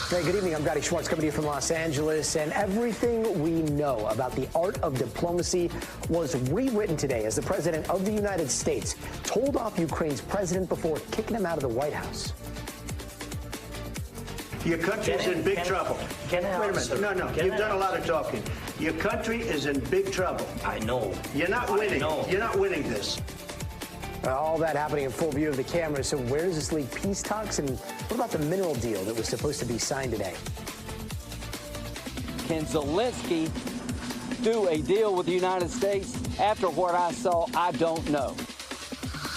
Hey, good evening. I'm Gadi Schwartz coming to you from Los Angeles. And everything we know about the art of diplomacy was rewritten today as the president of the United States told off Ukraine's president before kicking him out of the White House. Your country is in big trouble. Wait a minute. No. You've done a lot of talking. Your country is in big trouble. I know. You're not winning. You're not winning this. All that happening in full view of the cameras. So where does this leave peace talks? And what about the mineral deal that was supposed to be signed today? Can Zelenskyy do a deal with the United States? After what I saw, I don't know.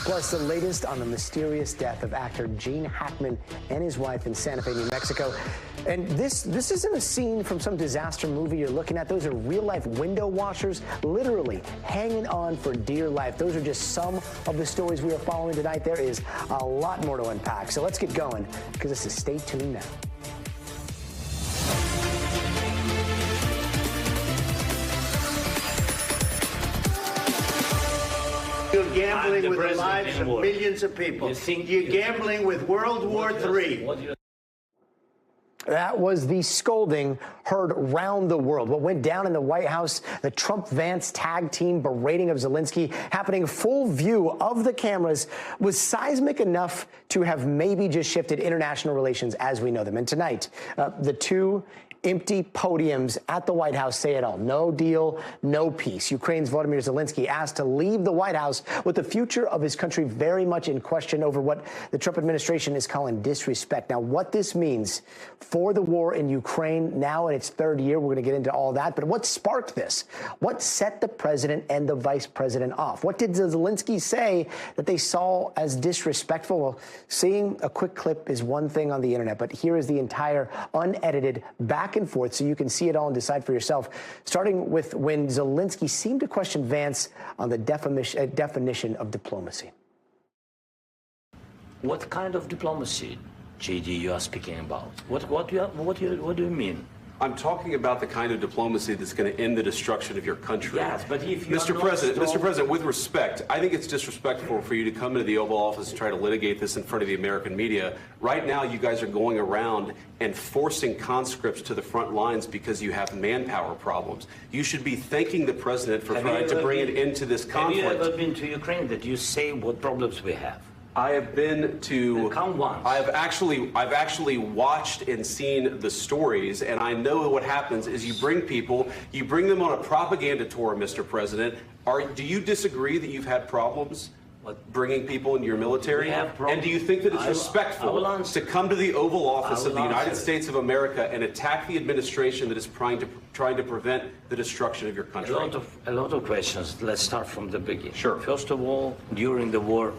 Plus, the latest on the mysterious death of actor Gene Hackman and his wife in Santa Fe, New Mexico. And this isn't a scene from some disaster movie you're looking at. Those are real-life window washers, literally hanging on for dear life. Those are just some of the stories we are following tonight. There is a lot more to unpack. So let's get going, because this is Stay Tuned Now. You're gambling with the lives of millions of people. You're gambling with World War III. That was the scolding heard round the world. What went down in the White House, the Trump-Vance tag team berating of Zelenskyy, happening full view of the cameras, was seismic enough to have maybe just shifted international relations as we know them. And tonight, the two empty podiums at the White House say it all. No deal, no peace. Ukraine's Volodymyr Zelenskyy asked to leave the White House with the future of his country very much in question over what the Trump administration is calling disrespect. Now, what this means for the war in Ukraine now in its third year, we're going to get into all that. But what sparked this? What set the president and the vice president off? What did Zelenskyy say that they saw as disrespectful? Well, seeing a quick clip is one thing on the internet, but here is the entire unedited back and forth so you can see it all and decide for yourself, starting with when Zelenskyy seemed to question Vance on the definition of diplomacy. What kind of diplomacy, JD, you are speaking about? What do you mean? I'm talking about the kind of diplomacy that's going to end the destruction of your country. Yes, but if you Mr. President, with respect, I think it's disrespectful for you to come into the Oval Office and try to litigate this in front of the American media. Right now, you guys are going around and forcing conscripts to the front lines because you have manpower problems. You should be thanking the president for trying to bring an end to this conflict. Have you ever been to Ukraine that you say what problems we have? I have been to. Come once. I've actually watched and seen the stories, and I know what happens is you bring them on a propaganda tour, Mr. President. Do you disagree that you've had problems bringing people into your military? And do you think that it's respectful to come to the Oval Office of the United States of America and attack the administration that is trying to prevent the destruction of your country? A lot of questions. Let's start from the beginning. Sure. First of all, during the war,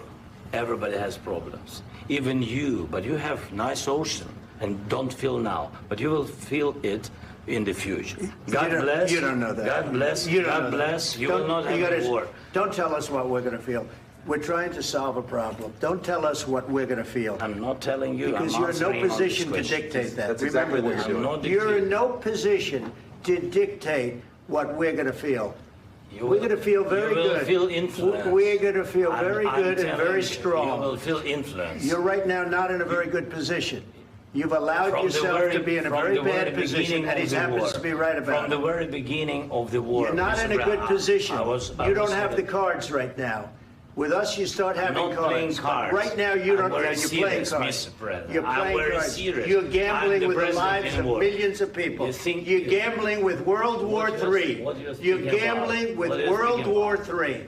everybody has problems, even you, but you have nice ocean and don't feel now, but you will feel it in the future. God bless. You don't know that. God bless. God bless. You will not have a war. Don't tell us what we're going to feel. We're trying to solve a problem. Don't tell us what we're going to feel. I'm not telling you. Because you're in no position to dictate that. That's exactly what you're doing. You're in no position to dictate what we're going to feel. We're going to feel very good. You will feel influence. We're going to feel very good and very strong. You will feel influence. You're right now not in a very good position. You've allowed yourself to be in a very bad position, and he happens to be right about it. From the very beginning of the war. You're not in a good position. You don't have the cards right now. With us, you start having cards. Right now, you don't. You're playing cards. You're playing cards. You're gambling with the lives of millions of people. You're gambling with World War III. You're gambling with World War III.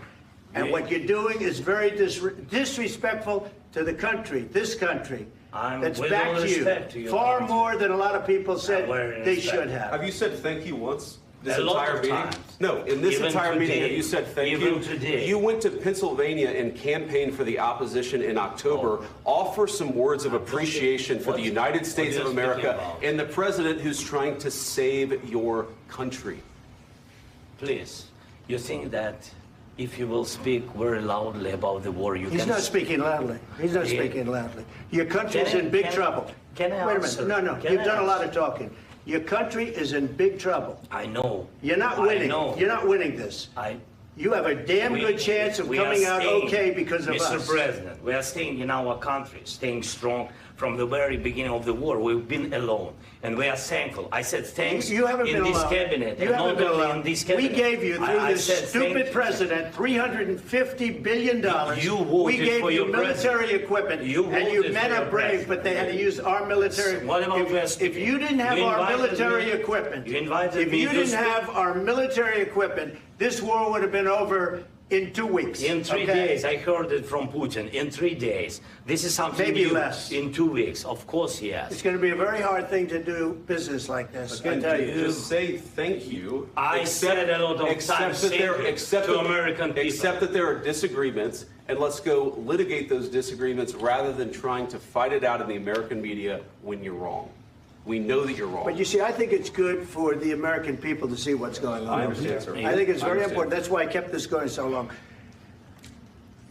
And what you're doing is very disrespectful to the country, this country. That's backed you far more than a lot of people said they should have. Have you said thank you once? This entire meeting? No, in this entire meeting, have you said thank you? You went to Pennsylvania and campaigned for the opposition in October. Offer some words of appreciation for the United States of America and the president who's trying to save your country. Please, you think that if you will speak very loudly about the war, you can... He's not speaking loudly. He's not speaking loudly. Your country's in big trouble. Wait a minute. No. You've done a lot of talking. Your country is in big trouble. I know. You're not winning. You're not winning this. You have a damn good chance of coming out okay because of us. Mr. President, we are staying in our country, staying strong. from the very beginning of the war. We've been alone, and we are thankful. I said thanks you haven't in been this alone. cabinet, You and haven't not been only alone. in this cabinet. We gave you, through I this said stupid president, $350 billion. You voted we gave for you your military president. equipment, You and you voted men for are your brave, president. but they had to use our military. What about If you didn't have You our invited military me. equipment, You invited if me you to didn't speak. have our military equipment, this war would have been over in 2 weeks. In 3 days, I heard it from Putin. In 3 days, this is something Maybe new. less. In 2 weeks, of course, yes. It's going to be a very hard thing to do business like this. I Again, tell you. just say thank you. I said a lot of times thank you to American people. Accept that there are disagreements, and let's go litigate those disagreements rather than trying to fight it out in the American media when you're wrong. We know that you're wrong. But you see, I think it's good for the American people to see what's going on. I understand, sir. I think it's I very understand. important. That's why I kept this going so long.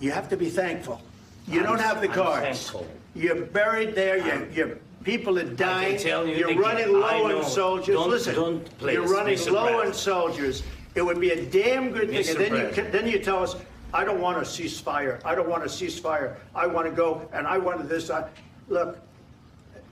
You have to be thankful. You don't have the I'm cards. thankful. You're buried there. Your people are dying. tell you You're again, running I low know. on soldiers. Listen, Don't please you're running be low on surprised. soldiers. It would be a damn good thing. Mr. And then you tell us, I don't want a ceasefire. I don't want a ceasefire. I want to go, and I wanted this. Look,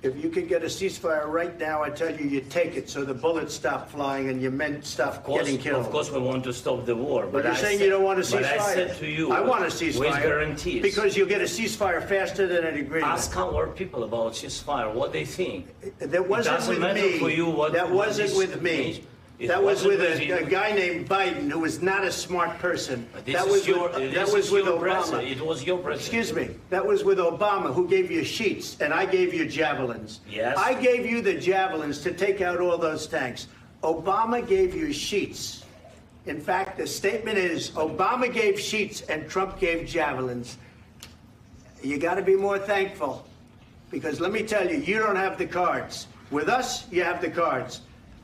if you could get a ceasefire right now, I tell you, you take it so the bullets stop flying and your men stop getting killed. Of course, we want to stop the war. But you're saying you don't want a ceasefire. But I said to you, I want a ceasefire. with guarantees. Because you'll get a ceasefire faster than an agreement. Ask our people about ceasefire, what they think. That wasn't doesn't with matter me. for you what- That what wasn't this with me. means. It That was wasn't with with you. a guy named Biden, who was not a smart person. This That is was your, with, this that is was with your Obama. president. It was your president. Excuse me. That was with Obama, who gave you sheets, and I gave you javelins. Yes. I gave you the javelins to take out all those tanks. Obama gave you sheets. In fact, the statement is Obama gave sheets and Trump gave javelins. You got to be more thankful, because let me tell you, you don't have the cards. With us, you have the cards.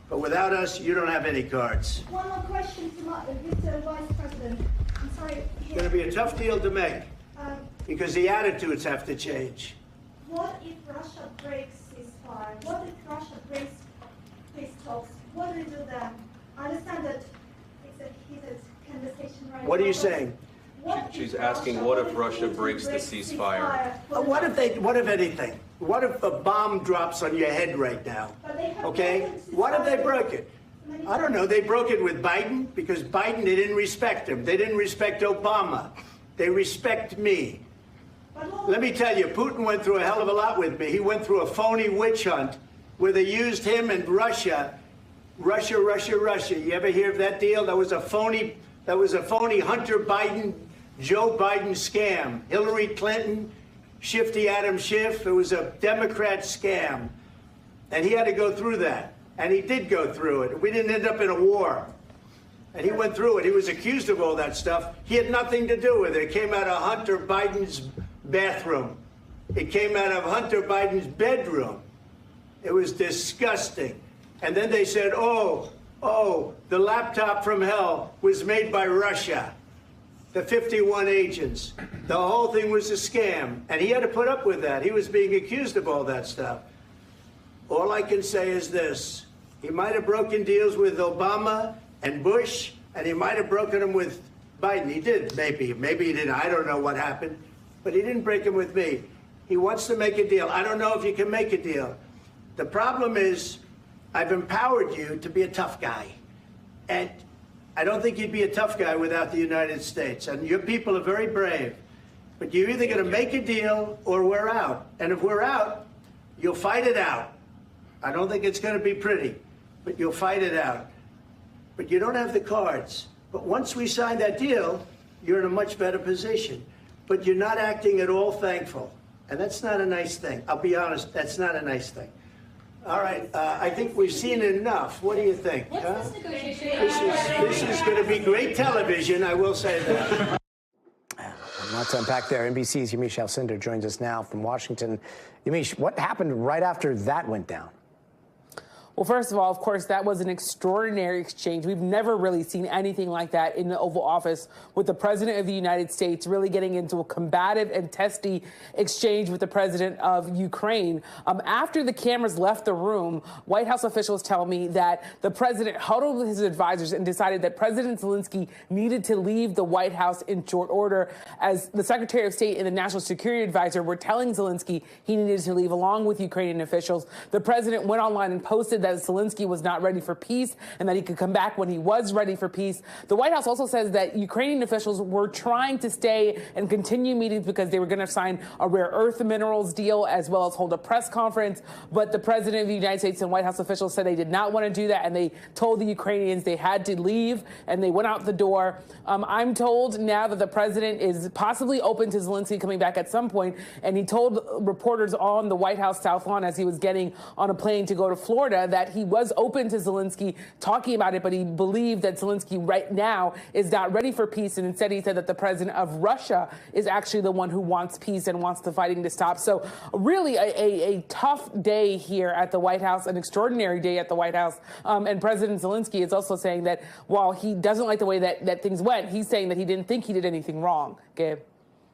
But without us, you don't have any cards. One more question to Mr. Vice President. I'm sorry. It's going to be a tough deal to make, because the attitudes have to change. What if Russia breaks ceasefire? What if Russia breaks peace talks? What do we do then? I understand that it's a heated conversation right now. What are you but saying? what if She's asking, what if Russia breaks the ceasefire? What if anything? What if a bomb drops on your head right now? But they have Okay? broken What if they ceasefire broke it? many I don't know. They broke it with Biden, because Biden, they didn't respect him. They didn't respect Obama. They respect me. But what- Let me tell you, Putin went through a hell of a lot with me. He went through a phony witch hunt where they used him and Russia. Russia. You ever hear of that deal? That was a phony Hunter Biden, Joe Biden scam. Hillary Clinton, Shifty Adam Schiff. It was a Democrat scam. And he had to go through that. And he did go through it. We didn't end up in a war. And he went through it. He was accused of all that stuff. He had nothing to do with it. It came out of Hunter Biden's bathroom. It came out of Hunter Biden's bedroom. It was disgusting. And then they said, oh, the laptop from hell was made by Russia. The 51 agents. The whole thing was a scam. And he had to put up with that. He was being accused of all that stuff. All I can say is this. He might have broken deals with Obama and Bush, and he might have broken them with Biden. He did, maybe. Maybe he didn't. I don't know what happened. But he didn't break them with me. He wants to make a deal. I don't know if you can make a deal. The problem is, I've empowered you to be a tough guy. And I don't think you'd be a tough guy without the United States. And your people are very brave. But you're either going to make a deal or we're out. And if we're out, you'll fight it out. I don't think it's going to be pretty, but you'll fight it out. But you don't have the cards. But once we sign that deal, you're in a much better position. But you're not acting at all thankful. And that's not a nice thing. I'll be honest, that's not a nice thing. All right, I think we've seen enough. What do you think? Huh? This is going to be great television, I will say that. Lots to unpack there. NBC's Yamiche Alcindor joins us now from Washington. Yamiche, what happened right after that went down? Well, first of all, of course, that was an extraordinary exchange. We've never really seen anything like that in the Oval Office, with the President of the United States really getting into a combative and testy exchange with the President of Ukraine. After the cameras left the room, White House officials tell me that the President huddled with his advisors and decided that President Zelenskyy needed to leave the White House in short order, as the Secretary of State and the National Security Advisor were telling Zelenskyy he needed to leave along with Ukrainian officials. The President went online and posted that Zelenskyy was not ready for peace and that he could come back when he was ready for peace. The White House also says that Ukrainian officials were trying to stay and continue meetings because they were going to sign a rare earth minerals deal, as well as hold a press conference. But the President of the United States and White House officials said they did not want to do that, and they told the Ukrainians they had to leave, and they went out the door. I'm told now that the President is possibly open to Zelenskyy coming back at some point, and he told reporters on the White House South Lawn as he was getting on a plane to go to Florida that he was open to Zelenskyy talking about it, but he believed that Zelenskyy right now is not ready for peace. And instead, he said that the president of Russia is actually the one who wants peace and wants the fighting to stop. So really a tough day here at the White House, an extraordinary day at the White House. And President Zelenskyy is also saying that while he doesn't like the way that things went, he's saying that he didn't think he did anything wrong. Gabe?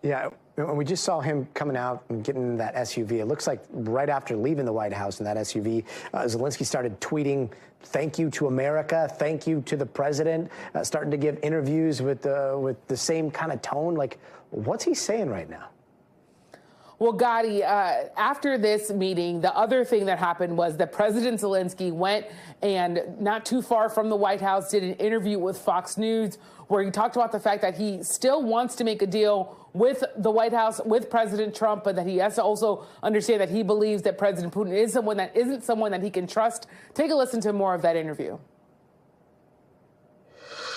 Yeah, and we just saw him coming out and getting in that SUV. It looks like right after leaving the White House in that SUV, Zelenskyy started tweeting, "Thank you to America, thank you to the president," starting to give interviews with the same kind of tone. Like, what's he saying right now? Well, Gotti, after this meeting, the other thing that happened was that President Zelenskyy went and not too far from the White House did an interview with Fox News where he talked about the fact that he still wants to make a deal with the White House, with President Trump, but that he has to also understand that he believes that President Putin is someone that isn't someone that he can trust. Take a listen to more of that interview.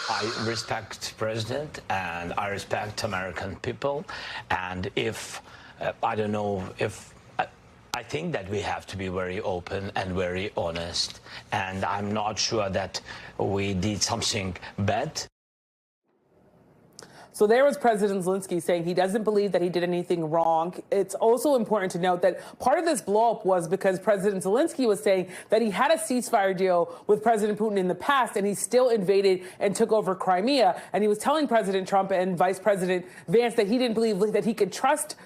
I respect President and I respect American people. And if I don't know if I think that we have to be very open and very honest. And I'm not sure that we did something bad. So there was President Zelenskyy saying he doesn't believe that he did anything wrong. It's also important to note that part of this blow-up was because President Zelenskyy was saying that he had a ceasefire deal with President Putin in the past, and he still invaded and took over Crimea. And he was telling President Trump and Vice President Vance that he didn't believe that he could trust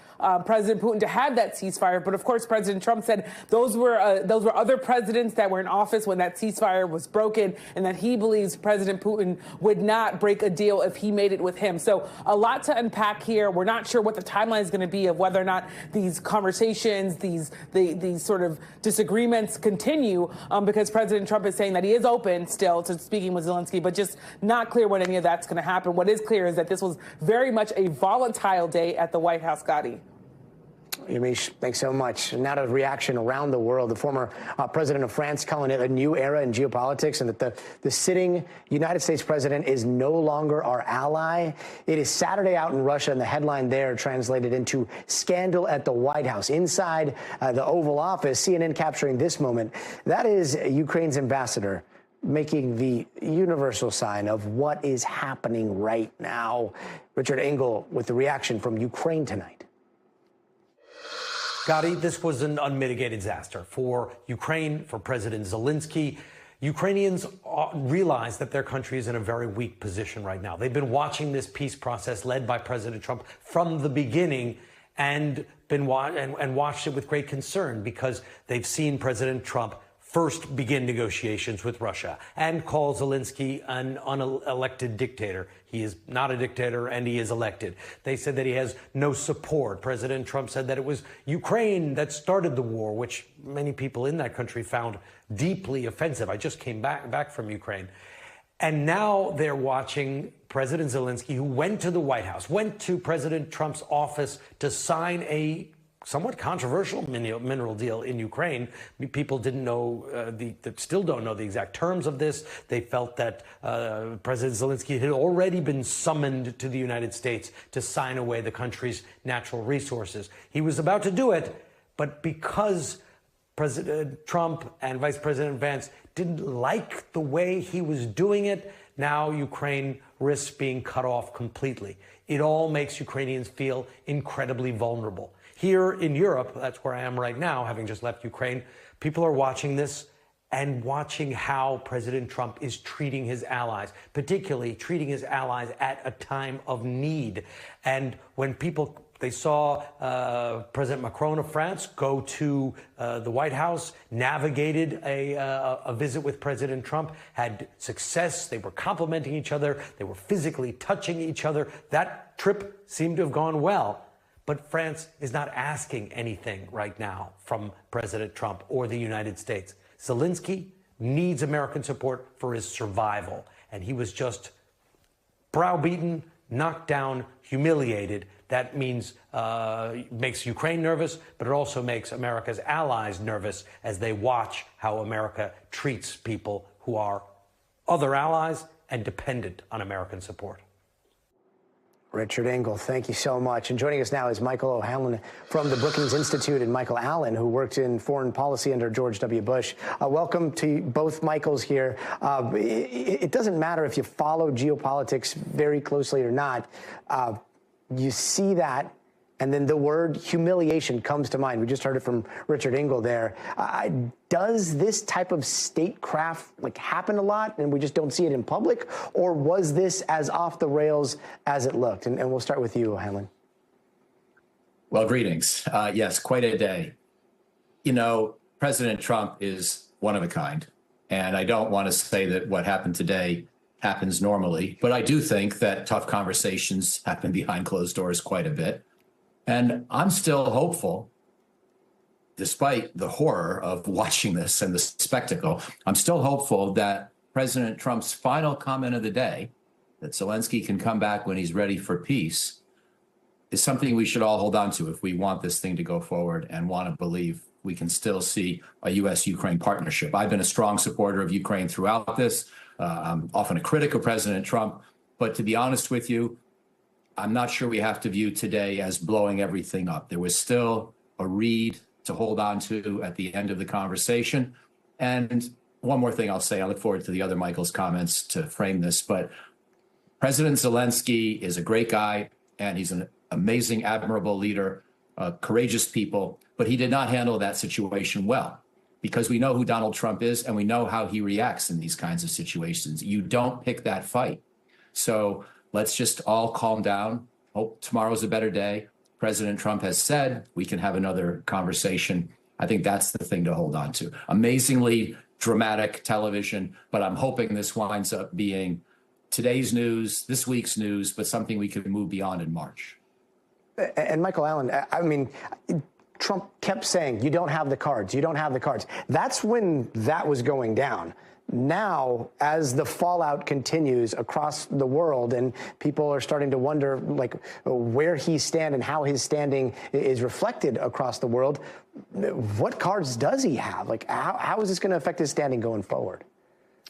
President Putin to have that ceasefire. But of course, President Trump said those were other presidents that were in office when that ceasefire was broken, and that he believes President Putin would not break a deal if he made it with him. So a lot to unpack here. We're not sure what the timeline is going to be of whether or not these conversations, these sort of disagreements continue, because President Trump is saying that he is open still to speaking with Zelenskyy, but just not clear when any of that's going to happen. What is clear is that this was very much a volatile day at the White House, Gotti. Yamiche, thanks so much. Now to reaction around the world. The former president of France calling it a new era in geopolitics, and that the sitting United States president is no longer our ally. It is Saturday out in Russia, and the headline there translated into scandal at the White House. Inside the Oval Office, CNN capturing this moment. That is Ukraine's ambassador making the universal sign of what is happening right now. Richard Engel with the reaction from Ukraine tonight. Gotti, this was an unmitigated disaster for Ukraine, for President Zelenskyy. Ukrainians realize that their country is in a very weak position right now. They've been watching this peace process led by President Trump from the beginning and watched it with great concern because they've seen President Trump first begin negotiations with Russia and call Zelenskyy an unelected dictator. He is not a dictator, and he is elected. They said that he has no support. President Trump said that it was Ukraine that started the war, which many people in that country found deeply offensive. I just came back from Ukraine. And now they're watching President Zelenskyy, who went to the White House, went to President Trump's office to sign a somewhat controversial mineral deal in Ukraine. People didn't know, still don't know the exact terms of this. They felt that President Zelenskyy had already been summoned to the United States to sign away the country's natural resources. He was about to do it, but because President Trump and Vice President Vance didn't like the way he was doing it, now Ukraine risks being cut off completely. It all makes Ukrainians feel incredibly vulnerable. Here in Europe, that's where I am right now, having just left Ukraine, people are watching this and watching how President Trump is treating his allies, particularly treating his allies at a time of need. And when they saw President Macron of France go to the White House, navigated a visit with President Trump, had success. They were complimenting each other. They were physically touching each other. That trip seemed to have gone well. But France is not asking anything right now from President Trump or the United States. Zelenskyy needs American support for his survival. And he was just browbeaten, knocked down, humiliated. That means makes Ukraine nervous, but it also makes America's allies nervous as they watch how America treats people who are other allies and dependent on American support. Richard Engel, thank you so much. And joining us now is Michael O'Hanlon from the Brookings Institute and Michael Allen, who worked in foreign policy under George W. Bush. Welcome to both Michaels here. It doesn't matter if you follow geopolitics very closely or not. You see that, and then the word humiliation comes to mind. We just heard it from Richard Engel there. Does this type of statecraft happen a lot and we just don't see it in public? Or was this as off the rails as it looked? And we'll start with you, O'Hanlon. Well, greetings. Yes, quite a day. You know, President Trump is one of a kind. And I don't want to say that what happened today happens normally, but I do think that tough conversations happen behind closed doors quite a bit. And I'm still hopeful, despite the horror of watching this and the spectacle, I'm still hopeful that President Trump's final comment of the day, that Zelenskyy can come back when he's ready for peace, is something we should all hold on to if we want this thing to go forward and want to believe we can still see a U.S.-Ukraine partnership. I've been a strong supporter of Ukraine throughout this. I'm often a critic of President Trump, but to be honest with you, I'm not sure we have to view today as blowing everything up. There was still a read to hold on to at the end of the conversation. And one more thing I'll say, I look forward to the other Michael's comments to frame this, but President Zelenskyy is a great guy, and he's an amazing, admirable leader, courageous people, but he did not handle that situation well, because we know who Donald Trump is and we know how he reacts in these kinds of situations. You don't pick that fight. So let's just all calm down. Hope tomorrow's a better day. President Trump has said we can have another conversation. I think that's the thing to hold on to. Amazingly dramatic television, but I'm hoping this winds up being today's news, this week's news, but something we can move beyond in March. And Michael Allen, I mean, Trump kept saying, you don't have the cards, you don't have the cards. That's when that was going down. Now, as the fallout continues across the world and people are starting to wonder where he stands and how his standing is reflected across the world, what cards does he have? How is this going to affect his standing going forward?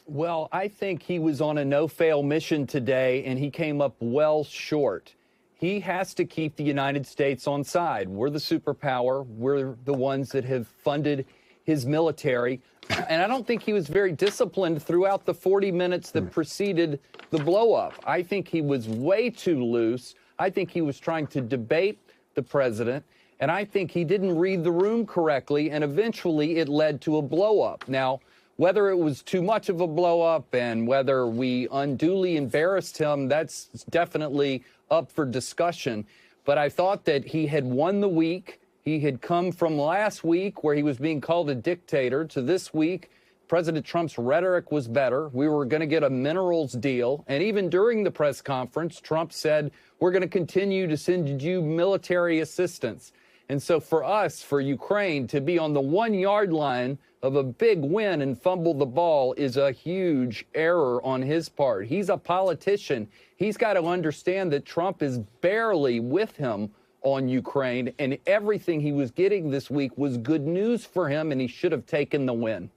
Well, I think he was on a no-fail mission today, and he came up well short. He has to keep the United States on side. We're the superpower. We're the ones that have funded his military. And I don't think he was very disciplined throughout the 40 minutes that preceded the blow-up. I think he was way too loose. I think he was trying to debate the president. And I think he didn't read the room correctly. And eventually it led to a blow-up. Now, whether it was too much of a blow-up and whether we unduly embarrassed him, that's definitely up for discussion. But I thought that he had won the week. He had come from last week where he was being called a dictator to this week. President Trump's rhetoric was better. We were going to get a minerals deal. And even during the press conference, Trump said, we're going to continue to send you military assistance. And so for us, for Ukraine, to be on the 1 yard line of a big win and fumble the ball is a huge error on his part. He's a politician. He's got to understand that Trump is barely with him on Ukraine, and everything he was getting this week was good news for him, and he should have taken the win.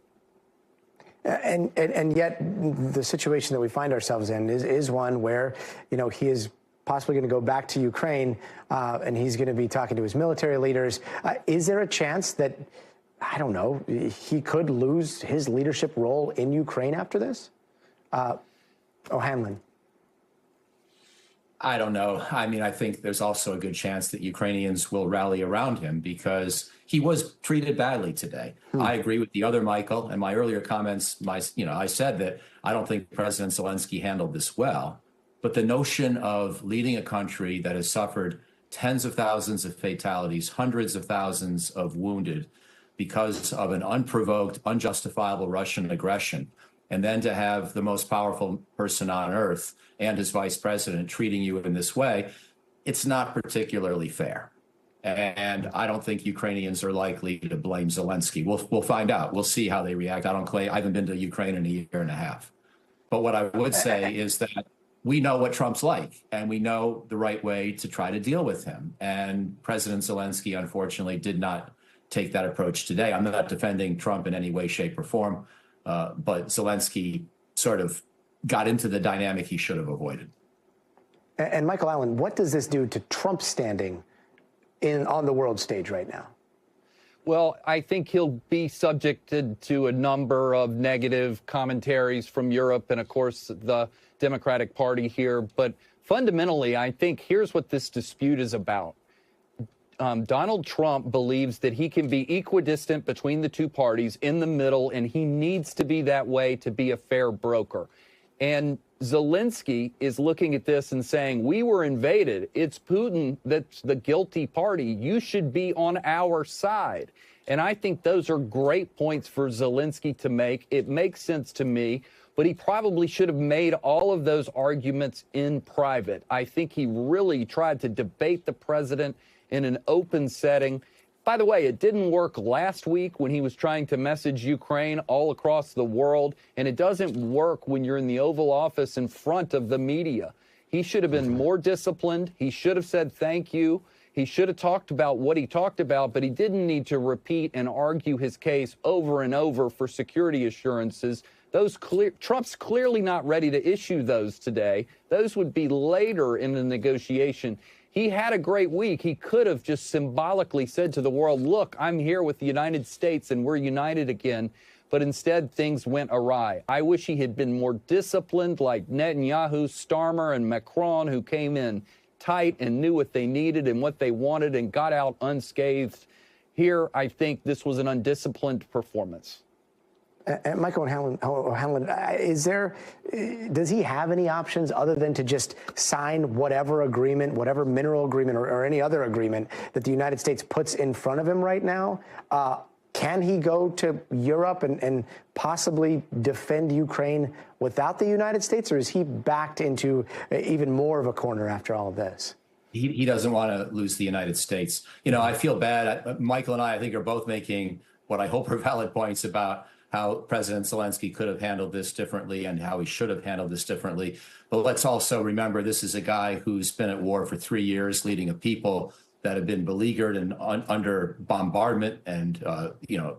And yet the situation that we find ourselves in is one where, he is possibly going to go back to Ukraine, and he's going to be talking to his military leaders. Is there a chance that, I don't know, he could lose his leadership role in Ukraine after this? O'Hanlon. I don't know. I mean, I think there's also a good chance that Ukrainians will rally around him because he was treated badly today. I agree with the other Michael and my earlier comments. I said that I don't think President Zelenskyy handled this well. But the notion of leading a country that has suffered tens of thousands of fatalities, hundreds of thousands of wounded because of an unprovoked, unjustifiable Russian aggression, and then to have the most powerful person on earth and his vice president treating you in this way, it's not particularly fair. And I don't think Ukrainians are likely to blame Zelenskyy. We'll find out. We'll see how they react. I haven't been to Ukraine in a year and a half. But what I would say is that we know what Trump's like, and we know the right way to try to deal with him. And President Zelenskyy, unfortunately, did not take that approach today. I'm not defending Trump in any way, shape, or form, but Zelenskyy sort of got into the dynamic he should have avoided. And Michael Allen, what does this do to Trump's standing on the world stage right now? Well, I think he'll be subjected to a number of negative commentaries from Europe and, of course, the Democratic Party here. But fundamentally, I think here's what this dispute is about. Donald Trump believes that he can be equidistant between the two parties in the middle, and he needs to be that way to be a fair broker. And Zelenskyy is looking at this and saying, we were invaded. It's Putin that's the guilty party. You should be on our side. And I think those are great points for Zelenskyy to make. It makes sense to me, but he probably should have made all of those arguments in private. I think he really tried to debate the president in an open setting. By the way, it didn't work last week when he was trying to message Ukraine all across the world, and it doesn't work when you're in the Oval Office in front of the media. He should have been more disciplined. He should have said thank you. He should have talked about what he talked about, but he didn't need to repeat and argue his case over and over for security assurances. Trump's clearly not ready to issue those today. Those would be later in the negotiation. He had a great week. He could have just symbolically said to the world, look, I'm here with the United States and we're united again. But instead, things went awry. I wish he had been more disciplined like Netanyahu, Starmer, and Macron, who came in tight and knew what they needed and what they wanted and got out unscathed. Here, I think this was an undisciplined performance. And Michael O'Hanlon, does he have any options other than to just sign whatever agreement, whatever mineral agreement or any other agreement that the United States puts in front of him right now? Can he go to Europe and possibly defend Ukraine without the United States, or is he backed into even more of a corner after all of this? He doesn't want to lose the United States. I feel bad. Michael and I think, are both making what I hope are valid points about how President Zelenskyy could have handled this differently and how he should have handled this differently. But let's also remember, this is a guy who's been at war for 3 years, leading a people that have been beleaguered and under bombardment and,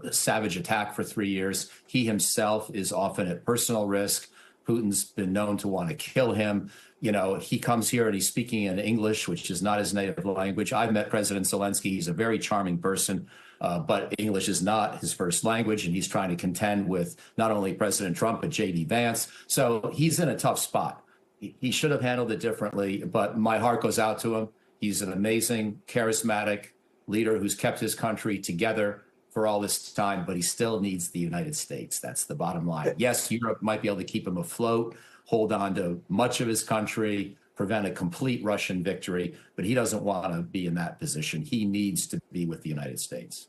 savage attack for 3 years. He himself is often at personal risk. Putin's been known to want to kill him. He comes here and he's speaking in English, which is not his native language. I've met President Zelenskyy. He's a very charming person. But English is not his first language, and he's trying to contend with not only President Trump, but J.D. Vance. So he's in a tough spot. He should have handled it differently, but my heart goes out to him. He's an amazing, charismatic leader who's kept his country together for all this time, but he still needs the United States. That's the bottom line. Yes, Europe might be able to keep him afloat, hold on to much of his country, prevent a complete Russian victory, but he doesn't want to be in that position. He needs to be with the United States.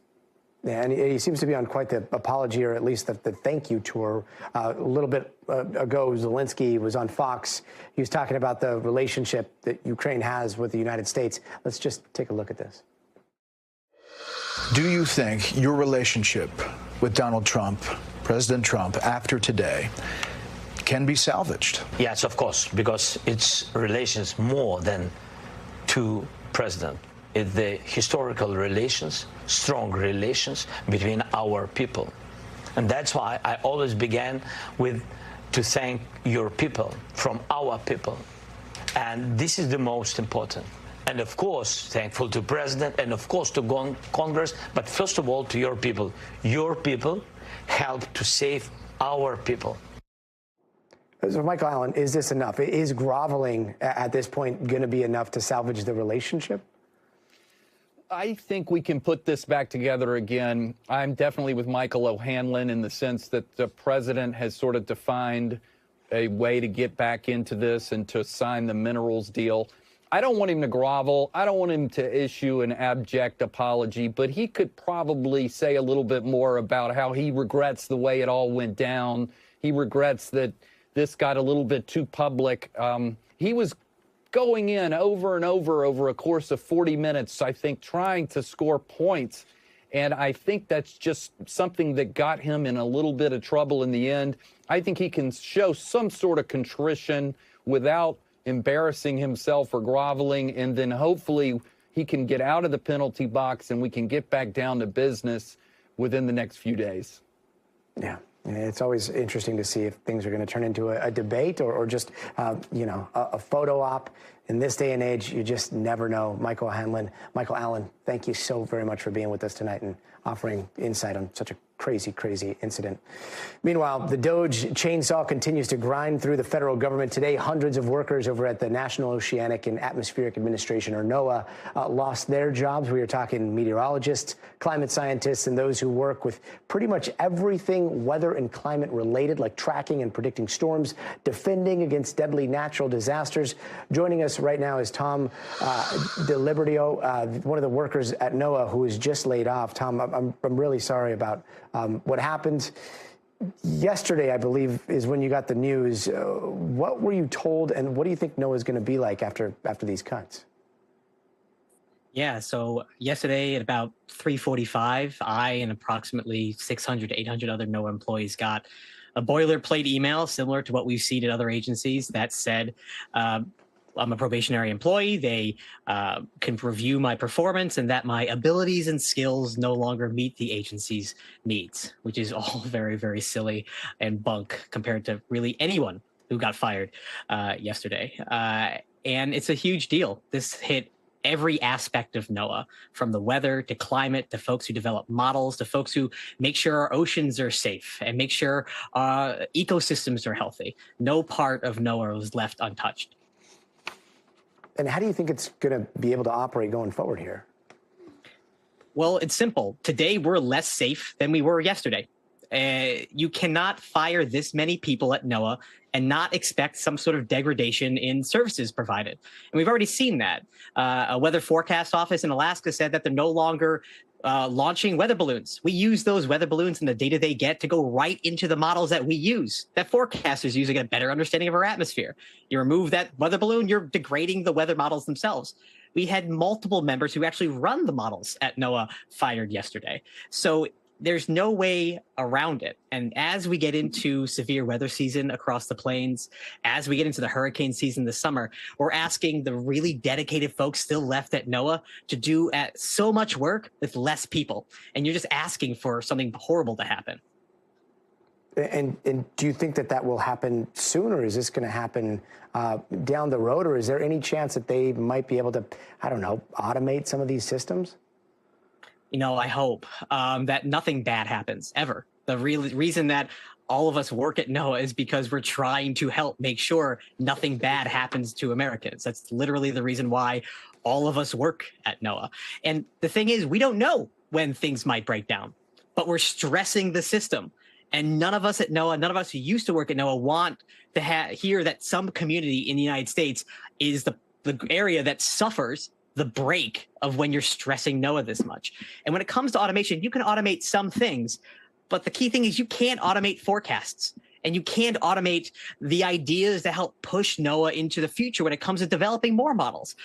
Yeah, and he seems to be on quite the apology, or at least the thank you tour. A little bit ago, Zelenskyy was on Fox. He was talking about the relationship that Ukraine has with the United States. Let's just take a look at this. Do you think your relationship with Donald Trump, President Trump, after today, can be salvaged? Yes, of course, because it's relations more than two presidents. It's the historical relations, strong relations between our people. And that's why I always began with to thank your people, from our people. And this is the most important. And of course, thankful to President and of course to Congress, but first of all to your people. Your people helped to save our people. So, Michael Allen, is this enough? Is groveling at this point going to be enough to salvage the relationship? I think we can put this back together again. I'm definitely with Michael O'Hanlon in the sense that the president has sort of defined a way to get back into this and to sign the minerals deal. I don't want him to grovel. I don't want him to issue an abject apology, but he could probably say a little bit more about how he regrets the way it all went down. He regrets that this got a little bit too public. He was going in over and over a course of 40 minutes, I think, trying to score points. And I think that's just something that got him in a little bit of trouble in the end. I think he can show some sort of contrition without embarrassing himself or groveling, and then hopefully he can get out of the penalty box and we can get back down to business within the next few days. Yeah. It's always interesting to see if things are going to turn into a debate or just, a photo op. In this day and age, you just never know. Michael Allen, thank you so very much for being with us tonight and offering insight on such a crazy, crazy incident. Meanwhile, the DOGE chainsaw continues to grind through the federal government. Today, hundreds of workers over at the National Oceanic and Atmospheric Administration, or NOAA, lost their jobs. We are talking meteorologists, climate scientists, and those who work with pretty much everything weather and climate related, like tracking and predicting storms, defending against deadly natural disasters. Joining us right now is Tom DeLibertio, one of the workers at NOAA who was just laid off. Tom, I'm really sorry about what happened yesterday, I believe, is when you got the news. What were you told, and what do you think NOAA is going to be like after these cuts? Yeah, so yesterday at about 3:45, I and approximately 600 to 800 other NOAA employees got a boilerplate email similar to what we've seen at other agencies that said, I'm a probationary employee. They can review my performance and that my abilities and skills no longer meet the agency's needs, which is all very, very silly and bunk compared to really anyone who got fired yesterday. And it's a huge deal. This hit every aspect of NOAA, from the weather to climate to folks who develop models to folks who make sure our oceans are safe and make sure ecosystems are healthy. No part of NOAA was left untouched. And how do you think it's going to be able to operate going forward here? Well, it's simple. Today, we're less safe than we were yesterday. You cannot fire this many people at NOAA and not expect some sort of degradation in services provided. And we've already seen that. A weather forecast office in Alaska said that they're no longer launching weather balloons. We use those weather balloons and the data they get to go right into the models that we use, that forecasters use to get a better understanding of our atmosphere. You remove that weather balloon, you're degrading the weather models themselves. We had multiple members who actually run the models at NOAA fired yesterday. So there's no way around it. And as we get into severe weather season across the plains, as we get into the hurricane season this summer, we're asking the really dedicated folks still left at NOAA to do so much work with less people. And you're just asking for something horrible to happen. And do you think that will happen soon, or is this going to happen down the road? Or is there any chance that they might be able to, I don't know, automate some of these systems? You know, I hope that nothing bad happens ever. The reason that all of us work at NOAA is because we're trying to help make sure nothing bad happens to Americans. That's literally the reason why all of us work at NOAA. And the thing is, we don't know when things might break down, but we're stressing the system. And none of us at NOAA, none of us who used to work at NOAA want to hear that some community in the United States is the area that suffers the break of when you're stressing NOAA this much. And when it comes to automation, you can automate some things, but the key thing is you can't automate forecasts, and you can't automate the ideas that help push NOAA into the future when it comes to developing more models.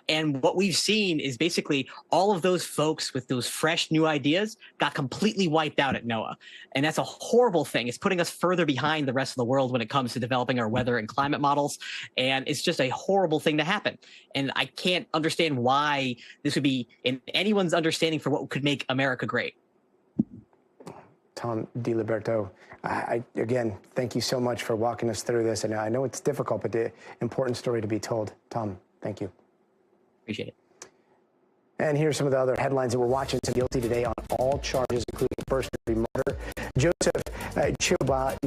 And what we've seen is basically all of those folks with those fresh new ideas got completely wiped out at NOAA. And that's a horrible thing. It's putting us further behind the rest of the world when it comes to developing our weather and climate models. And it's just a horrible thing to happen. And I can't understand why this would be in anyone's understanding for what could make America great. Tom DeLiberto, again, thank you so much for walking us through this. And I know it's difficult, but the important story to be told. Tom, thank you. Appreciate it. And here's some of the other headlines that we're watching. Guilty today on all charges, including first-degree murder. Joseph Choba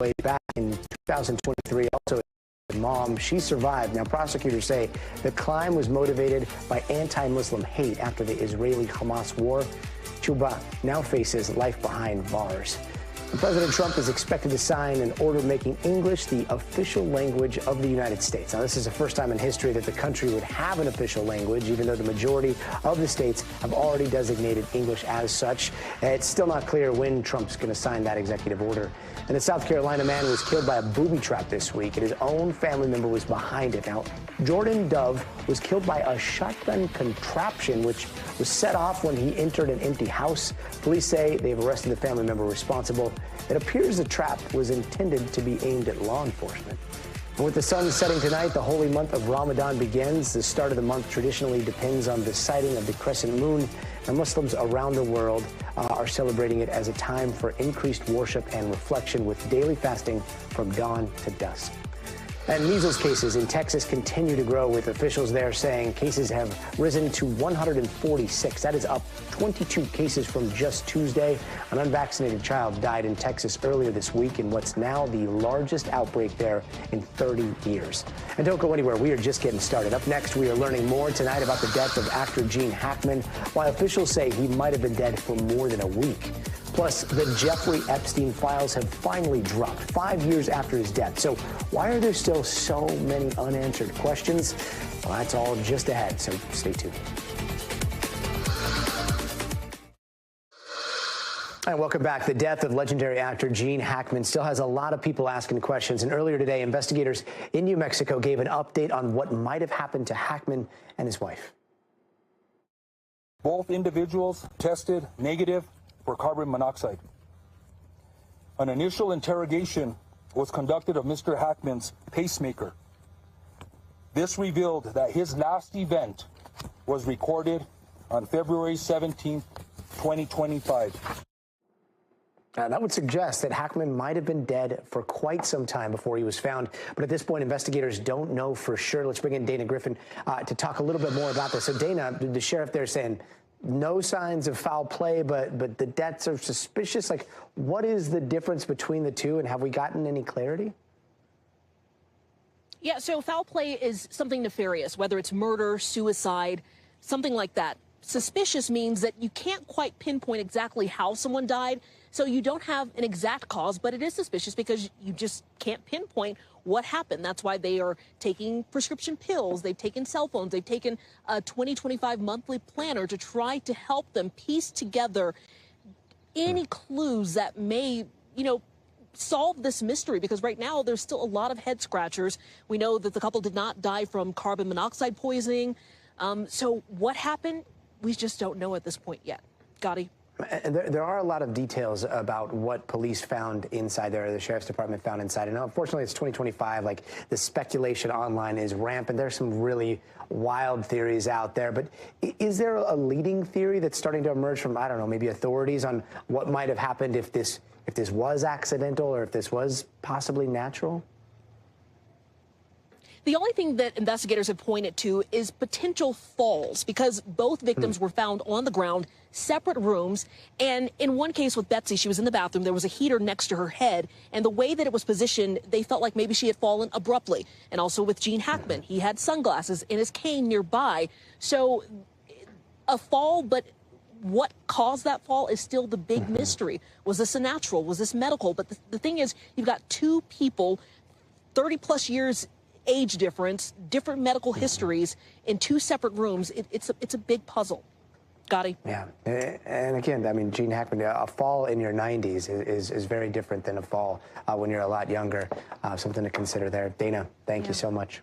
way back in 2023. Also, mom, she survived. Now, prosecutors say the crime was motivated by anti-Muslim hate after the Israeli-Hamas war. Chuba now faces life behind bars. And President Trump is expected to sign an order making English the official language of the United States. Now, this is the first time in history that the country would have an official language, even though the majority of the states have already designated English as such. It's still not clear when Trump's going to sign that executive order. And a South Carolina man was killed by a booby trap this week, and his own family member was behind it. Now, Jordan Dove was killed by a shotgun contraption, which was set off when he entered an empty house. Police say they've arrested the family member responsible. It appears the trap was intended to be aimed at law enforcement. And with the sun setting tonight, the holy month of Ramadan begins. The start of the month traditionally depends on the sighting of the crescent moon, and Muslims around the world are celebrating it as a time for increased worship and reflection with daily fasting from dawn to dusk. And measles cases in Texas continue to grow, with officials there saying cases have risen to 146. That is up 22 cases from just Tuesday. An unvaccinated child died in Texas earlier this week in what's now the largest outbreak there in 30 years. And don't go anywhere. We are just getting started. Up next, we are learning more tonight about the death of actor Gene Hackman, why officials say he might have been dead for more than a week. Plus, the Jeffrey Epstein files have finally dropped 5 years after his death. So why are there still so many unanswered questions? Well, that's all just ahead, so stay tuned. And welcome back. The death of legendary actor Gene Hackman still has a lot of people asking questions. And earlier today, investigators in New Mexico gave an update on what might have happened to Hackman and his wife. Both individuals tested negative for carbon monoxide. An initial interrogation was conducted of Mr. Hackman's pacemaker. This revealed that his last event was recorded on February 17, 2025. That would suggest that Hackman might have been dead for quite some time before he was found. But at this point, investigators don't know for sure. Let's bring in Dana Griffin to talk a little bit more about this. So, Dana, the sheriff there saying no signs of foul play, but the deaths are suspicious. Like, what is the difference between the two, and have we gotten any clarity? Yeah, so foul play is something nefarious, whether it's murder, suicide, something like that. Suspicious means that you can't quite pinpoint exactly how someone died, so you don't have an exact cause, but it is suspicious because you just can't pinpoint what happened. That's why they are taking prescription pills, they've taken cell phones, they've taken a 2025 monthly planner to try to help them piece together any clues that may, solve this mystery, because right now there's still a lot of head scratchers. We know that the couple did not die from carbon monoxide poisoning. So what happened? We just don't know at this point yet. Gotti? And there are a lot of details about what police found inside there, the sheriff's department found inside. And unfortunately, it's 2025. Like, the speculation online is rampant. There's some really wild theories out there. But is there a leading theory that's starting to emerge from, I don't know, maybe authorities on what might have happened if this was accidental or if this was possibly natural? The only thing that investigators have pointed to is potential falls, because both victims were found on the ground, separate rooms. And in one case with Betsy, she was in the bathroom. There was a heater next to her head. And the way that it was positioned, they felt like maybe she had fallen abruptly. And also with Gene Hackman, he had sunglasses and his cane nearby. So a fall, but what caused that fall is still the big mystery. Was this a natural? Was this medical? But the thing is, you've got two people, 30 plus years age difference, different medical histories in two separate rooms. It's a big puzzle. Gotti? Yeah. And again, I mean, Gene Hackman, a fall in your 90s is very different than a fall when you're a lot younger. Something to consider there. Dana, thank you so much.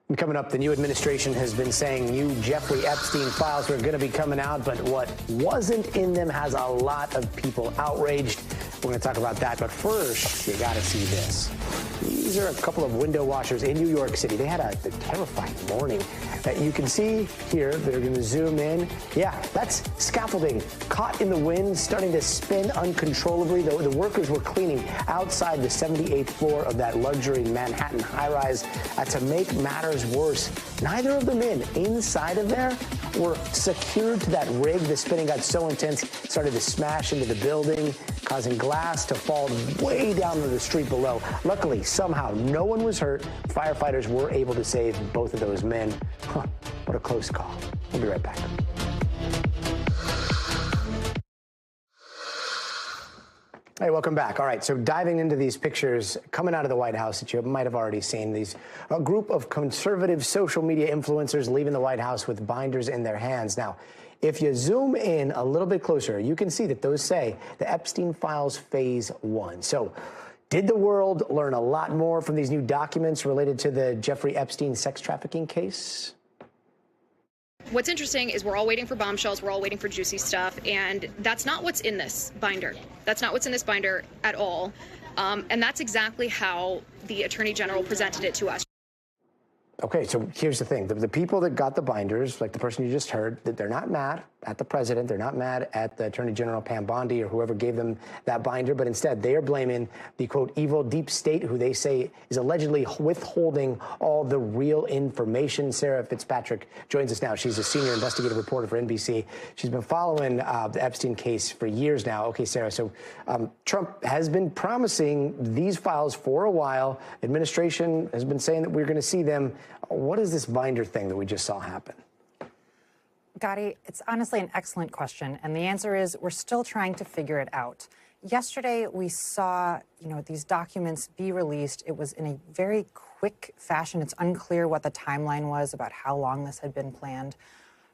And coming up, the new administration has been saying new Jeffrey Epstein files are going to be coming out, but what wasn't in them has a lot of people outraged. We're going to talk about that, but first, you got to see this. These are a couple of window washers in New York City. They had a terrifying morning. You can see here, they're going to zoom in. Yeah, that's scaffolding caught in the wind, starting to spin uncontrollably. The workers were cleaning outside the 78th floor of that luxury Manhattan high-rise. To make matters worse, neither of the men inside of there were secured to that rig. The spinning got so intense, it started to smash into the building, causing glass glass to fall way down to the street below. Luckily, somehow, no one was hurt. Firefighters were able to save both of those men. Huh, what a close call. We'll be right back. Hey, welcome back. All right, so diving into these pictures coming out of the White House that you might have already seen, a group of conservative social media influencers leaving the White House with binders in their hands. Now, if you zoom in a little bit closer, you can see that those say the Epstein Files Phase 1. So did the world learn a lot more from these new documents related to the Jeffrey Epstein sex trafficking case? What's interesting is we're all waiting for bombshells, we're all waiting for juicy stuff, and that's not what's in this binder. That's not what's in this binder at all. And that's exactly how the Attorney General presented it to us. Okay, so here's the thing. The people that got the binders, like the person you just heard, they're not mad at the president. They're not mad at the Attorney General Pam Bondi or whoever gave them that binder, but instead they are blaming the, quote, evil deep state, who they say is allegedly withholding all the real information. Sarah Fitzpatrick joins us now. She's a senior investigative reporter for NBC. She's been following the Epstein case for years now. Okay, Sarah, so Trump has been promising these files for a while. Administration has been saying that we're going to see them. What is this binder thing that we just saw happen? Gotti, it's honestly an excellent question, and the answer is we're still trying to figure it out. Yesterday, we saw, these documents be released. It was in a very quick fashion. It's unclear what the timeline was about how long this had been planned.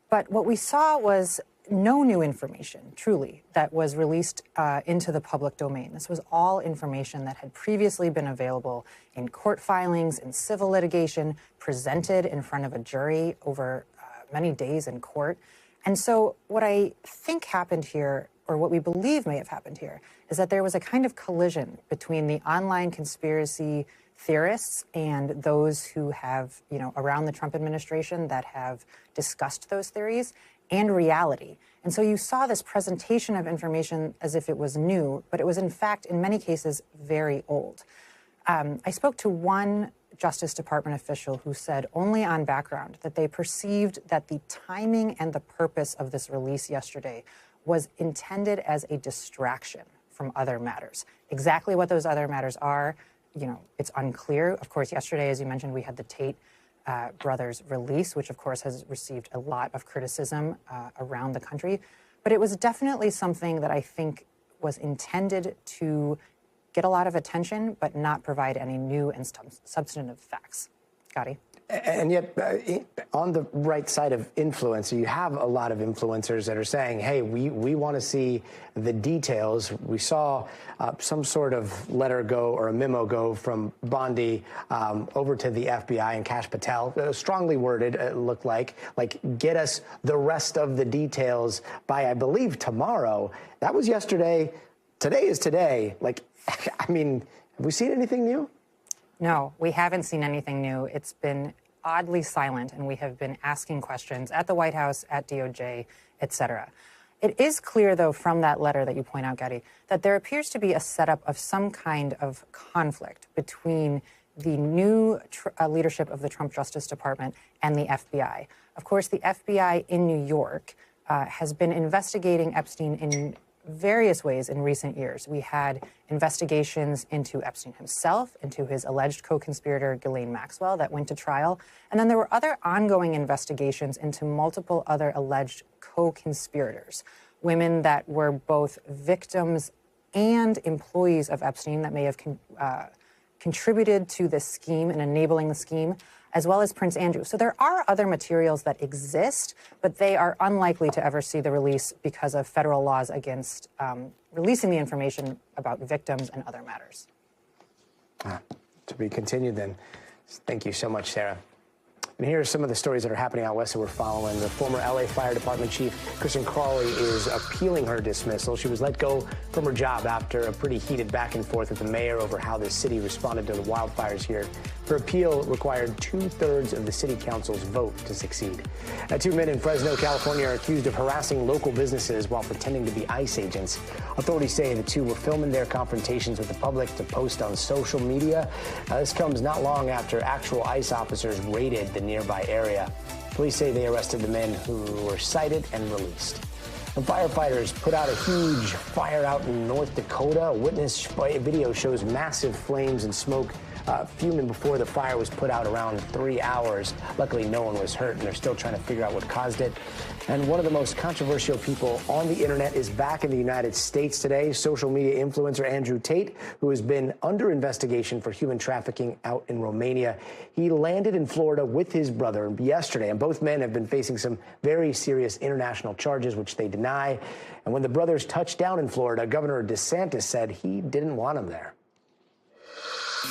But what we saw was no new information, truly, that was released into the public domain. This was all information that had previously been available in court filings, in civil litigation, presented in front of a jury over many days in court. And so what I think happened here, or what we believe may have happened here, is that there was a kind of collision between the online conspiracy theorists and those who have, around the Trump administration that have discussed those theories and reality. And so you saw this presentation of information as if it was new, but it was in fact, in many cases, very old. I spoke to one Justice Department official who said only on background that they perceived that the timing and the purpose of this release yesterday was intended as a distraction from other matters. Exactly what those other matters are, it's unclear. Of course, yesterday, as you mentioned, we had the Tate brothers release, which of course has received a lot of criticism around the country. But it was definitely something that I think was intended to get a lot of attention, but not provide any new and substantive facts. Gotti? And yet, on the right side of influence, you have a lot of influencers that are saying, hey, we want to see the details. We saw some sort of letter go or a memo go from Bondi over to the FBI and Kash Patel, strongly worded, it looked like get us the rest of the details by, I believe, tomorrow. That was yesterday. Today is today. Have we seen anything new? No, we haven't seen anything new. It's been oddly silent, and we have been asking questions at the White House, at DOJ, et cetera. It is clear, though, from that letter that you point out, Gotti, that there appears to be a setup of some kind of conflict between the new leadership of the Trump Justice Department and the FBI. Of course, the FBI in New York has been investigating Epstein in various ways in recent years. We had investigations into Epstein himself, into his alleged co-conspirator Ghislaine Maxwell that went to trial. And then there were other ongoing investigations into multiple other alleged co-conspirators, women that were both victims and employees of Epstein that may have contributed to this scheme and enabling the scheme, as well as Prince Andrew. So there are other materials that exist, but they are unlikely to ever see the release because of federal laws against releasing the information about victims and other matters. To be continued then. Thank you so much, Sarah. And here are some of the stories that are happening out west that we're following. The former LA Fire Department Chief, Kristen Crawley, is appealing her dismissal. She was let go from her job after a pretty heated back and forth with the mayor over how the city responded to the wildfires here. Her appeal required 2/3 of the city council's vote to succeed. Two men in Fresno, California, are accused of harassing local businesses while pretending to be ICE agents. Authorities say the two were filming their confrontations with the public to post on social media. This comes not long after actual ICE officers raided the nearby area. Police say they arrested the men who were cited and released. The firefighters put out a huge fire out in North Dakota. A witness video shows massive flames and smoke fuming before the fire was put out around 3 hours. Luckily, no one was hurt, and they're still trying to figure out what caused it. And one of the most controversial people on the internet is back in the United States today. Social media influencer Andrew Tate, who has been under investigation for human trafficking out in Romania. He landed in Florida with his brother yesterday, and both men have been facing some very serious international charges, which they deny. And when the brothers touched down in Florida, Governor DeSantis said he didn't want them there.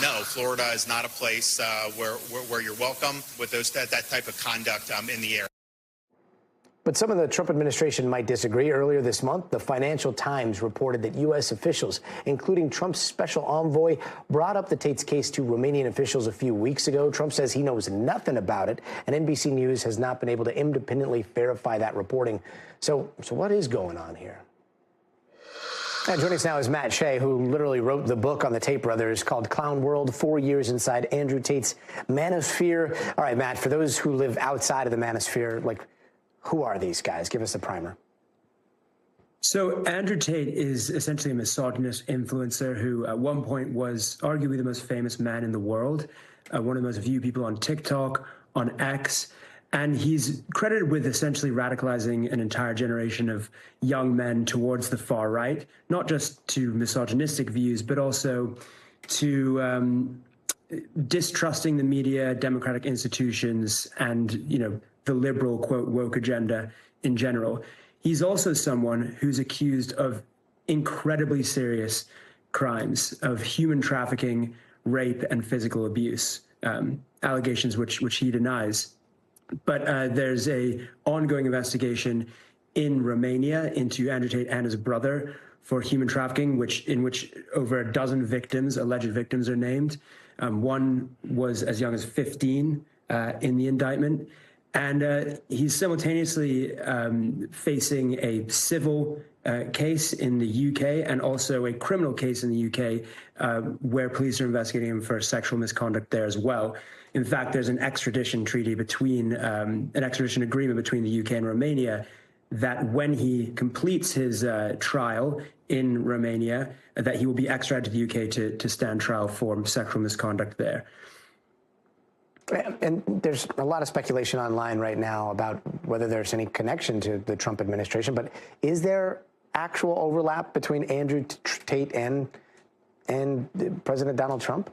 No, Florida is not a place where you're welcome with that type of conduct in the air. But some of the Trump administration might disagree. Earlier this month, the Financial Times reported that U.S. officials, including Trump's special envoy, brought up the Tate's case to Romanian officials a few weeks ago. Trump says he knows nothing about it, and NBC News has not been able to independently verify that reporting. So what is going on here? And joining us now is Matt Shea, who literally wrote the book on the Tate brothers called Clown World, 4 years inside Andrew Tate's manosphere. All right, Matt, for those who live outside of the manosphere, like, who are these guys? Give us a primer. So Andrew Tate is essentially a misogynist influencer who at one point was arguably the most famous man in the world, one of the most viewed people on TikTok, on X. And he's credited with essentially radicalizing an entire generation of young men towards the far right, not just to misogynistic views, but also to distrusting the media, democratic institutions, and, the liberal, quote, woke agenda in general. He's also someone who's accused of incredibly serious crimes of human trafficking, rape, and physical abuse, allegations which he denies. But there's a ongoing investigation in Romania into Andrew Tate and his brother for human trafficking, in which over a dozen victims, alleged victims, are named. One was as young as 15 in the indictment. And he's simultaneously facing a civil case in the UK and also a criminal case in the UK where police are investigating him for sexual misconduct there as well. In fact, there's an extradition treaty an extradition agreement between the UK and Romania that when he completes his trial in Romania, that he will be extradited to the UK to stand trial for sexual misconduct there. And there's a lot of speculation online right now about whether there's any connection to the Trump administration. But is there actual overlap between Andrew Tate and President Donald Trump?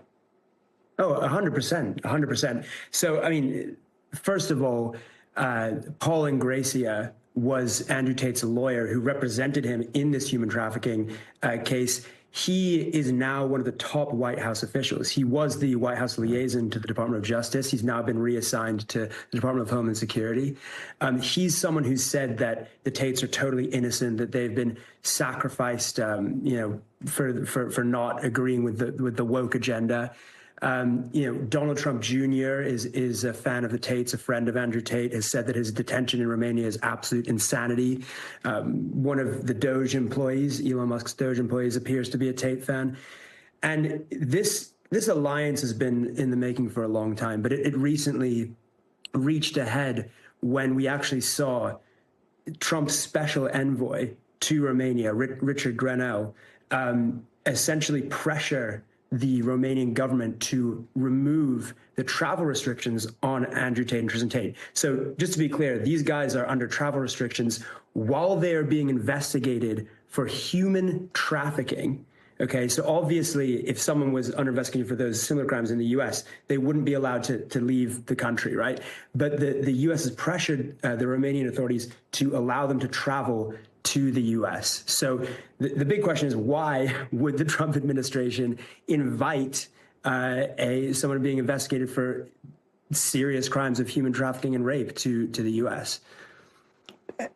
Oh, 100%, 100%. So, I mean, first of all, Paul Ingracia was Andrew Tate's lawyer who represented him in this human trafficking case. He is now one of the top White House officials. He was the White House liaison to the Department of Justice. He's now been reassigned to the Department of Homeland Security. He's someone who said that the Tates are totally innocent, that they've been sacrificed, for not agreeing with the woke agenda. Donald Trump Jr. is a fan of the Tates, a friend of Andrew Tate, has said that his detention in Romania is absolute insanity. One of the Doge employees, Elon Musk's Doge employees, appears to be a Tate fan. And this alliance has been in the making for a long time, but it recently reached a head when we actually saw Trump's special envoy to Romania, Richard Grenell, essentially pressure the Romanian government to remove the travel restrictions on Andrew Tate and Tristan Tate. So just to be clear, these guys are under travel restrictions while they are being investigated for human trafficking. Okay, so obviously, if someone was under investigation for those similar crimes in the U.S., they wouldn't be allowed to leave the country, right? But the U.S. has pressured the Romanian authorities to allow them to travel to the U.S. So the big question is, why would the Trump administration invite someone being investigated for serious crimes of human trafficking and rape to the U.S.?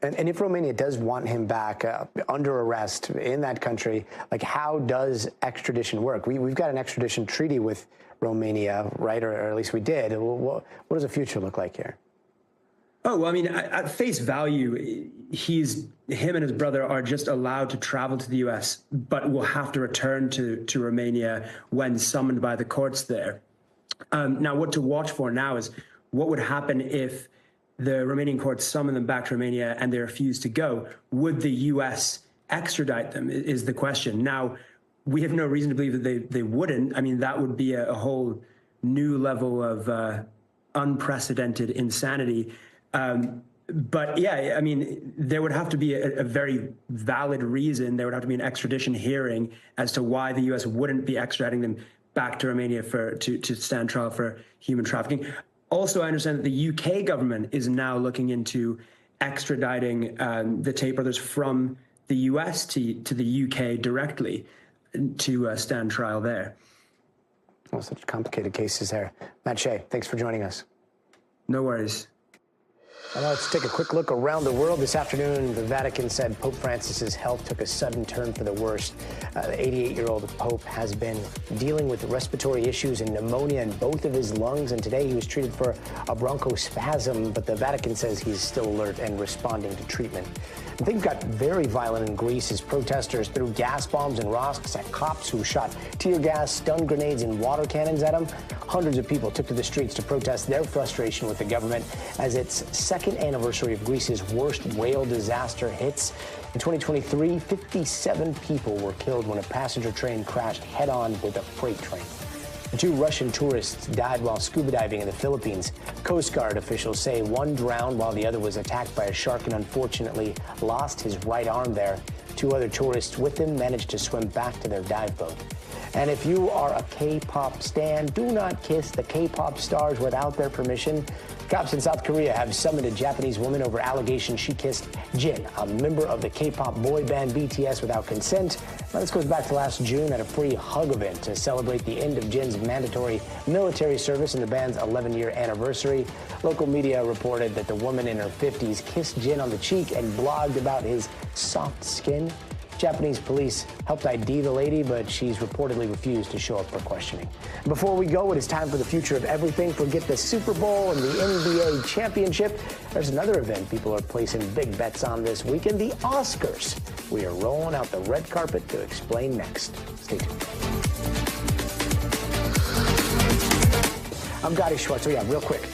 And if Romania does want him back under arrest in that country, like, how does extradition work? We've got an extradition treaty with Romania, right? Or at least we did. What does the future look like here? Oh, well, I mean, at face value, him and his brother are just allowed to travel to the U.S., but will have to return to Romania when summoned by the courts there. Now, what to watch for now is what would happen if the Romanian courts summon them back to Romania and they refuse to go, would the U.S. extradite them is the question. Now, we have no reason to believe that they wouldn't. I mean, that would be a whole new level of unprecedented insanity. But yeah, I mean, there would have to be a very valid reason. There would have to be an extradition hearing as to why the U.S. wouldn't be extraditing them back to Romania to stand trial for human trafficking. Also, I understand that the UK government is now looking into extraditing the Tate brothers from the US to the UK directly to stand trial there. Oh, such complicated cases there. Matt Shea, thanks for joining us. No worries. Well, let's take a quick look around the world. This afternoon, the Vatican said Pope Francis's health took a sudden turn for the worst. The 88-year-old Pope has been dealing with respiratory issues and pneumonia in both of his lungs, and today he was treated for a bronchospasm, but the Vatican says he's still alert and responding to treatment. And things got very violent in Greece as protesters threw gas bombs and rocks at cops who shot tear gas, stun grenades, and water cannons at them. Hundreds of people took to the streets to protest their frustration with the government as its second anniversary of Greece's worst rail disaster hits. In 2023, 57 people were killed when a passenger train crashed head-on with a freight train. The 2 Russian tourists died while scuba diving in the Philippines. Coast Guard officials say one drowned while the other was attacked by a shark and unfortunately lost his right arm there. 2 other tourists with him managed to swim back to their dive boat. And if you are a K-pop stan, do not kiss the K-pop stars without their permission. Cops in South Korea have summoned a Japanese woman over allegations she kissed Jin, a member of the K-pop boy band BTS, without consent. Now, this goes back to last June at a free hug event to celebrate the end of Jin's mandatory military service and the band's 11-year anniversary. Local media reported that the woman in her 50s kissed Jin on the cheek and blogged about his soft skin. Japanese police helped ID the lady, but she's reportedly refused to show up for questioning. Before we go, it is time for the future of everything. Forget the Super Bowl and the NBA championship. There's another event people are placing big bets on this weekend, the Oscars. We are rolling out the red carpet to explain next. Stay tuned. I'm Gotti Schwartz. So yeah, real quick.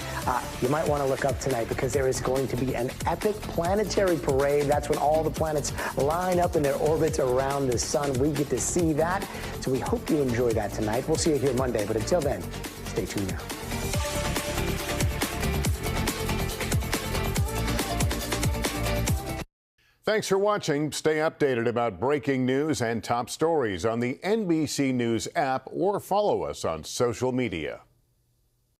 You might want to look up tonight because there is going to be an epic planetary parade. That's when all the planets line up in their orbits around the sun. We get to see that. So we hope you enjoy that tonight. We'll see you here Monday. But until then, stay tuned now. Thanks for watching. Stay updated about breaking news and top stories on the NBC News app or follow us on social media.